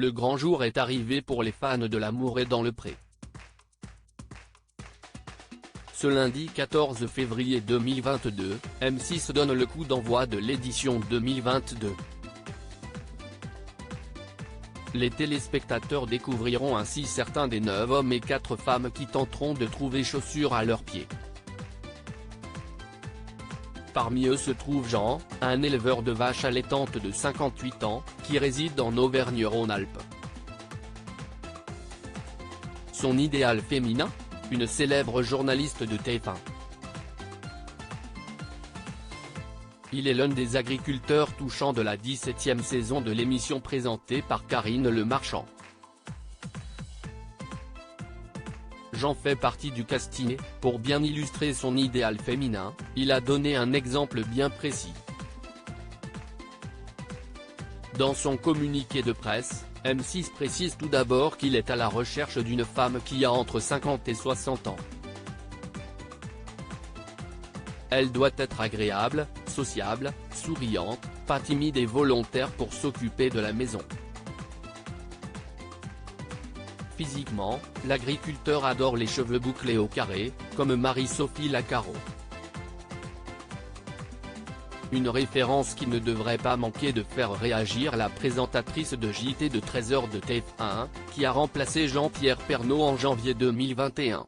le grand jour est arrivé pour les fans de l'amour et dans le pré. Ce lundi 14 février 2022, M6 donne le coup d'envoi de l'édition 2022. Les téléspectateurs découvriront ainsi certains des 9 hommes et 4 femmes qui tenteront de trouver chaussures à leurs pieds. Parmi eux se trouve Jean, un éleveur de vaches allaitantes de 58 ans, qui réside en Auvergne-Rhône-Alpes. Son idéal féminin ? Une célèbre journaliste de TF1. Il est l'un des agriculteurs touchants de la 17e saison de l'émission présentée par Karine Le Marchand. Jean fait partie du casting. Pour bien illustrer son idéal féminin, il a donné un exemple bien précis. Dans son communiqué de presse, M6 précise tout d'abord qu'il est à la recherche d'une femme qui a entre 50 et 60 ans. Elle doit être agréable, sociable, souriante, pas timide et volontaire pour s'occuper de la maison. Physiquement, l'agriculteur adore les cheveux bouclés au carré, comme Marie-Sophie Lacaro. Une référence qui ne devrait pas manquer de faire réagir la présentatrice de JT de 13h de TF1, qui a remplacé Jean-Pierre Pernaut en janvier 2021.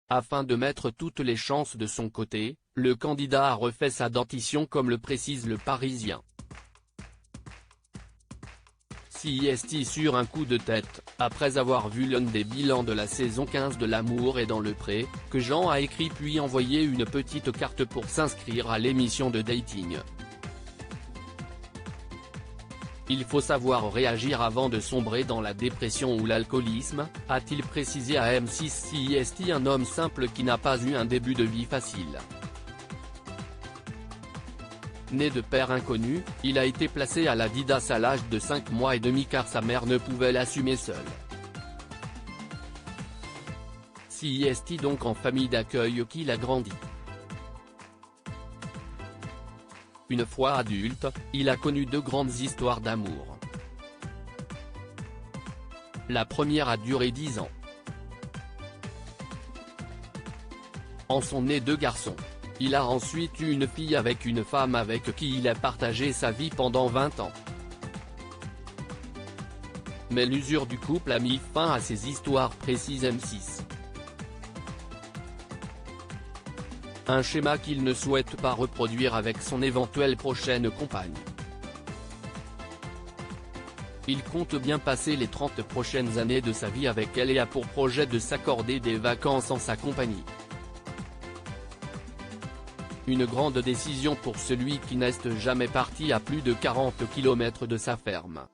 Afin de mettre toutes les chances de son côté, le candidat a refait sa dentition comme le précise Le Parisien. CIST sur un coup de tête, après avoir vu l'un des bilans de la saison 15 de L'amour est dans le pré, que Jean a écrit puis envoyé une petite carte pour s'inscrire à l'émission de dating. Il faut savoir réagir avant de sombrer dans la dépression ou l'alcoolisme, a-t-il précisé à M6 CIST, un homme simple qui n'a pas eu un début de vie facile. Né de père inconnu, il a été placé à la Didas à l'âge de 5 mois et demi car sa mère ne pouvait l'assumer seule. CIST donc en famille d'accueil qu'il a grandi. Une fois adulte, il a connu 2 grandes histoires d'amour. La première a duré 10 ans. En sont nés 2 garçons. Il a ensuite eu une fille avec une femme avec qui il a partagé sa vie pendant 20 ans. Mais l'usure du couple a mis fin à ces histoires, précise M6. Un schéma qu'il ne souhaite pas reproduire avec son éventuelle prochaine compagne. Il compte bien passer les 30 prochaines années de sa vie avec elle et a pour projet de s'accorder des vacances en sa compagnie. Une grande décision pour celui qui n'est jamais parti à plus de 40 km de sa ferme.